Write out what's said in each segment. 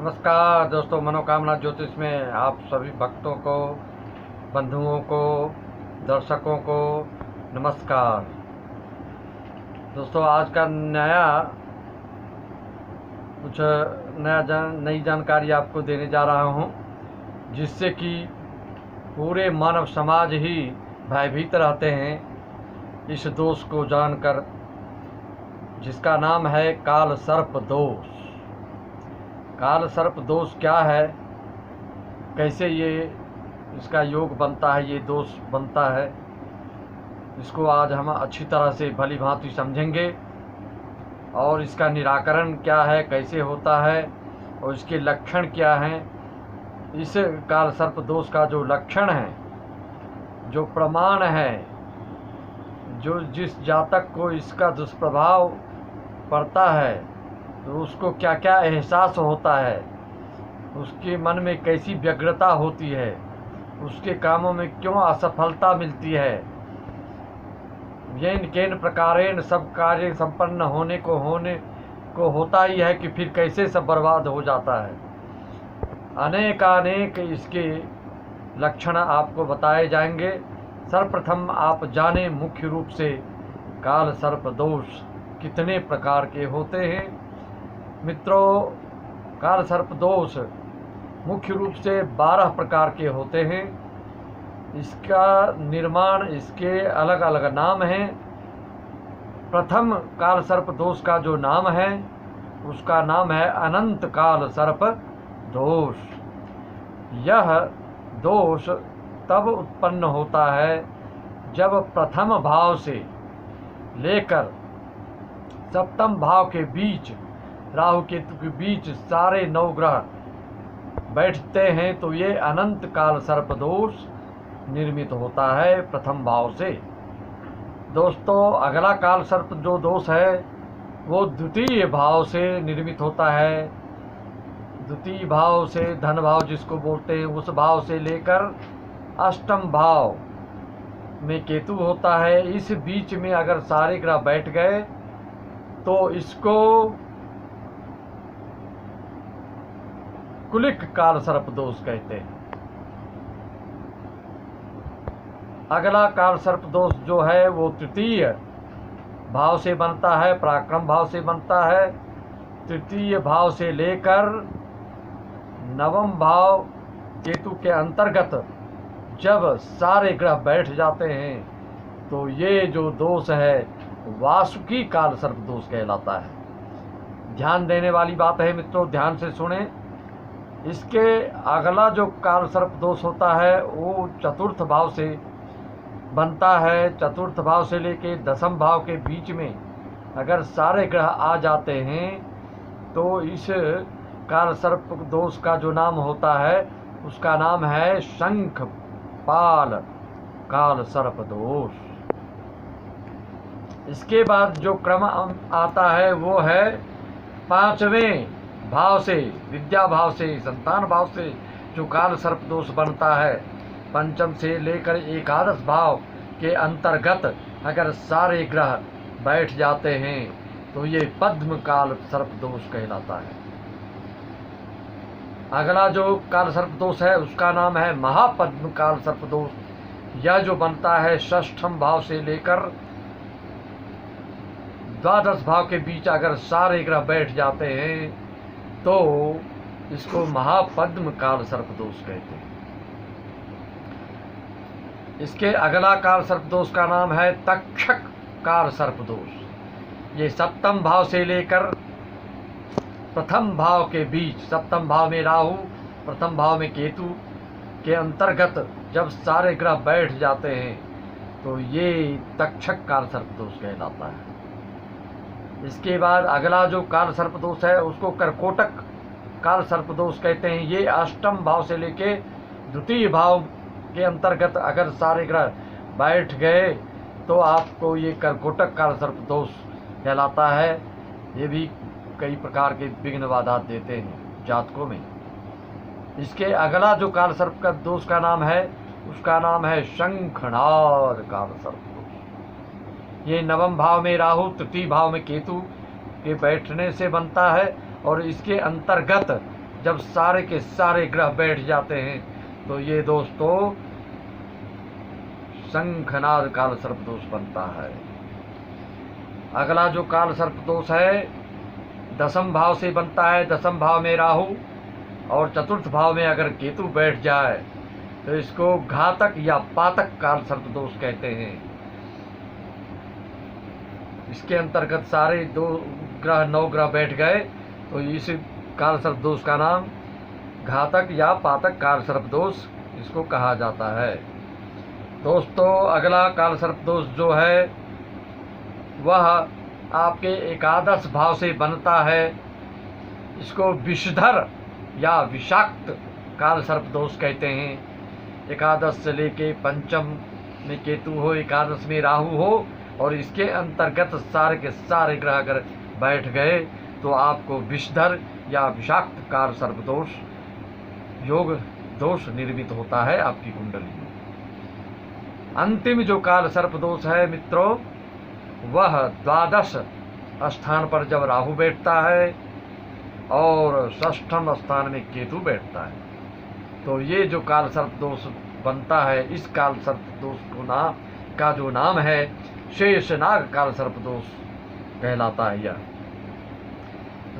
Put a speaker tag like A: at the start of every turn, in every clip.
A: नमस्कार दोस्तों, मनोकामना ज्योतिष में आप सभी भक्तों को, बंधुओं को, दर्शकों को नमस्कार। दोस्तों, आज का नई जानकारी आपको देने जा रहा हूं, जिससे कि पूरे मानव समाज ही भयभीत रहते हैं इस दोष को जानकर, जिसका नाम है काल सर्प दोष। काल सर्प दोष क्या है, कैसे इसका योग बनता है, ये दोष बनता है, इसको आज हम अच्छी तरह से भली भांति समझेंगे। और इसका निराकरण क्या है, कैसे होता है और इसके लक्षण क्या हैं। इस काल सर्प दोष का जो लक्षण है, जो प्रमाण है, जो जिस जातक को इसका दुष्प्रभाव पड़ता है तो उसको क्या क्या एहसास होता है, उसके मन में कैसी व्यग्रता होती है, उसके कामों में क्यों असफलता मिलती है, येन केन प्रकारेण सब कार्य संपन्न होने को होता ही है कि फिर कैसे सब बर्बाद हो जाता है। अनेक इसके लक्षण आपको बताए जाएंगे। सर्वप्रथम आप जाने मुख्य रूप से काल सर्प दोष कितने प्रकार के होते हैं। मित्रों, काल सर्प दोष मुख्य रूप से 12 प्रकार के होते हैं। इसका निर्माण, इसके अलग अलग नाम हैं। प्रथम काल सर्प दोष का जो नाम है उसका नाम है अनंत काल सर्प दोष। यह दोष तब उत्पन्न होता है जब प्रथम भाव से लेकर सप्तम भाव के बीच, राहु केतु के बीच सारे 9 ग्रह बैठते हैं, तो ये अनंत काल सर्प दोष निर्मित होता है प्रथम भाव से। दोस्तों, अगला काल सर्प जो दोष है वो द्वितीय भाव से निर्मित होता है। द्वितीय भाव से, धन भाव जिसको बोलते हैं, उस भाव से लेकर अष्टम भाव में केतु होता है। इस बीच में अगर सारे ग्रह बैठ गए तो इसको कुलिक काल सर्प दोष कहते हैं। अगला काल सर्प दोष जो है वो तृतीय भाव से बनता है, पराक्रम भाव से बनता है। तृतीय भाव से लेकर नवम भाव केतु के अंतर्गत जब सारे ग्रह बैठ जाते हैं तो ये जो दोष है वासुकी काल सर्प दोष कहलाता है। ध्यान देने वाली बात है मित्रों, ध्यान से सुने। इसके अगला जो काल सर्प दोष होता है वो चतुर्थ भाव से बनता है। चतुर्थ भाव से लेके दसम भाव के बीच में अगर सारे ग्रह आ जाते हैं तो इस काल सर्प दोष का जो नाम होता है उसका नाम है शंख पाल काल सर्प दोष। इसके बाद जो क्रम आता है वो है 5वें भाव से, विद्या भाव से, संतान भाव से जो काल सर्प दोष बनता है। पंचम से लेकर एकादश भाव के अंतर्गत अगर सारे ग्रह बैठ जाते हैं तो ये पद्म काल सर्प दोष कहलाता है। अगला जो काल सर्प दोष है उसका नाम है महापद्म काल सर्प दोष। यह जो बनता है षष्ठम भाव से लेकर द्वादश भाव के बीच अगर सारे ग्रह बैठ जाते हैं तो इसको महापद्म काल सर्प दोष कहते हैं। इसके अगला काल सर्प दोष का नाम है तक्षक काल सर्प दोष। ये सप्तम भाव से लेकर प्रथम भाव के बीच, सप्तम भाव में राहु, प्रथम भाव में केतु के अंतर्गत जब सारे ग्रह बैठ जाते हैं तो ये तक्षक काल सर्प दोष कहलाता है। इसके बाद अगला जो काल सर्प दोष है उसको कर्कोटक काल सर्प दोष कहते हैं। ये अष्टम भाव से लेके द्वितीय भाव के अंतर्गत अगर सारे ग्रह बैठ गए तो आपको ये कर्कोटक काल सर्प दोष कहलाता है। ये भी कई प्रकार के विघ्न बाधा देते हैं जातकों में। इसके अगला जो काल सर्प का दोष का नाम है उसका नाम है शंखनाद काल सर्प दोष। ये नवम भाव में राहु, तृतीय भाव में केतु के बैठने से बनता है और इसके अंतर्गत जब सारे के सारे ग्रह बैठ जाते हैं तो ये दोस्तों शंखनाद काल सर्प दोष बनता है। अगला जो काल सर्प दोष है 10वें भाव से बनता है। 10वें भाव में राहु और 4th भाव में अगर केतु बैठ जाए तो इसको घातक या पातक काल सर्प दोष कहते हैं। इसके अंतर्गत सारे 2 ग्रह 9 ग्रह बैठ गए तो इस काल सर्प दोष का नाम घातक या पातक काल सर्प दोष इसको कहा जाता है। दोस्तों अगला काल सर्प दोष जो है वह आपके एकादश भाव से बनता है। इसको विषधर या विषाक्त काल सर्प दोष कहते हैं। एकादश से लेके पंचम में केतु हो, एकादश में राहु हो और इसके अंतर्गत सारे के सारे ग्रह अगर बैठ गए तो आपको विषधर या विषाक्त काल सर्प दोष योग दोष निर्मित होता है आपकी कुंडली में। अंतिम जो काल सर्प दोष है मित्रों वह 12 स्थान पर जब राहु बैठता है और 6ठ स्थान में केतु बैठता है तो ये जो काल सर्प दोष बनता है इस काल सर्प दोष का जो नाम है शेषनाग काल सर्प दोष कहलाता है। यह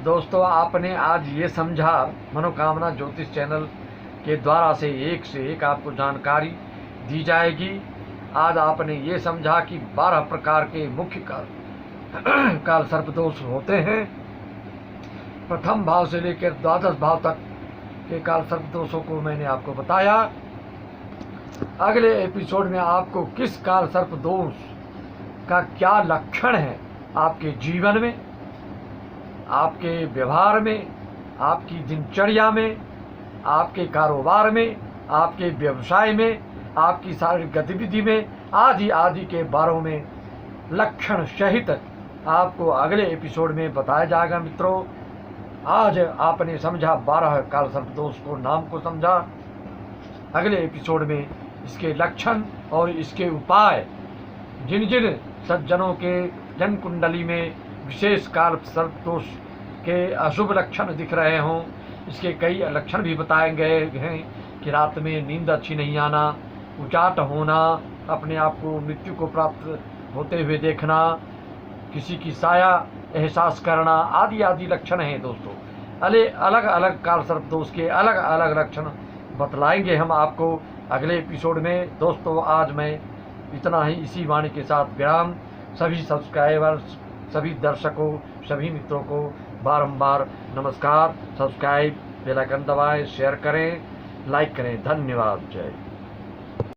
A: दोस्तों आपने आज ये समझा, मनोकामना ज्योतिष चैनल के द्वारा से एक आपको जानकारी दी जाएगी। आज आपने ये समझा कि 12 प्रकार के मुख्य काल सर्प दोष होते हैं। प्रथम भाव से लेकर 12 भाव तक के काल सर्प दोषों को मैंने आपको बताया। अगले एपिसोड में आपको किस काल सर्प दोष का क्या लक्षण है आपके जीवन में, आपके व्यवहार में, आपकी दिनचर्या में, आपके कारोबार में, आपके व्यवसाय में, आपकी सारी गतिविधि में आदि आदि के बारों में लक्षण सहित आपको अगले एपिसोड में बताया जाएगा। मित्रों आज आपने समझा 12 काल सर्प दोष को नाम को समझा। अगले एपिसोड में इसके लक्षण और इसके उपाय, जिन जिन सज्जनों के जन्म कुंडली में विशेष काल सर्प दोष के अशुभ लक्षण दिख रहे हों, इसके कई लक्षण भी बताए गए हैं कि रात में नींद अच्छी नहीं आना, उचाट होना, अपने आप को मृत्यु को प्राप्त होते हुए देखना, किसी की साया एहसास करना आदि आदि लक्षण हैं। दोस्तों अलग अलग काल सर्प दोष के अलग अलग लक्षण बतलाएंगे हम आपको अगले एपिसोड में। दोस्तों आज मैं इतना ही इसी वाणी के साथ विराम। सभी सब्सक्राइबर्स, सभी दर्शकों, सभी मित्रों को बारंबार नमस्कार। सब्सक्राइब, बेल आइकन दबाएं, शेयर करें, लाइक करें। धन्यवाद। जय।